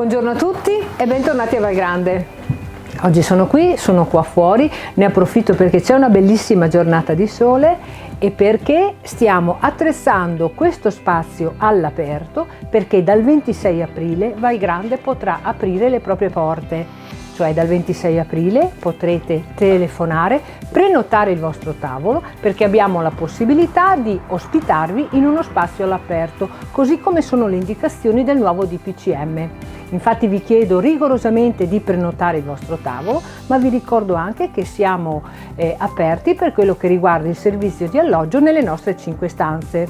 Buongiorno a tutti e bentornati a Val Grande. Oggi sono qua fuori, ne approfitto perché c'è una bellissima giornata di sole e perché stiamo attrezzando questo spazio all'aperto, perché dal 26 aprile Val Grande potrà aprire le proprie porte. Cioè dal 26 aprile potrete telefonare, prenotare il vostro tavolo, perché abbiamo la possibilità di ospitarvi in uno spazio all'aperto, così come sono le indicazioni del nuovo DPCM. Infatti vi chiedo rigorosamente di prenotare il vostro tavolo, ma vi ricordo anche che siamo aperti per quello che riguarda il servizio di alloggio nelle nostre 5 stanze.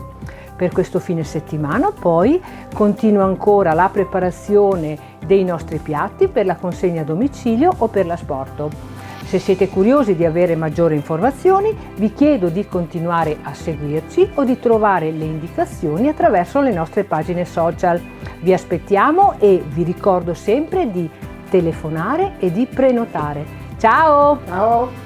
Per questo fine settimana poi continua ancora la preparazione dei nostri piatti per la consegna a domicilio o per l'asporto. Se siete curiosi di avere maggiori informazioni, vi chiedo di continuare a seguirci o di trovare le indicazioni attraverso le nostre pagine social. Vi aspettiamo e vi ricordo sempre di telefonare e di prenotare. Ciao! Ciao!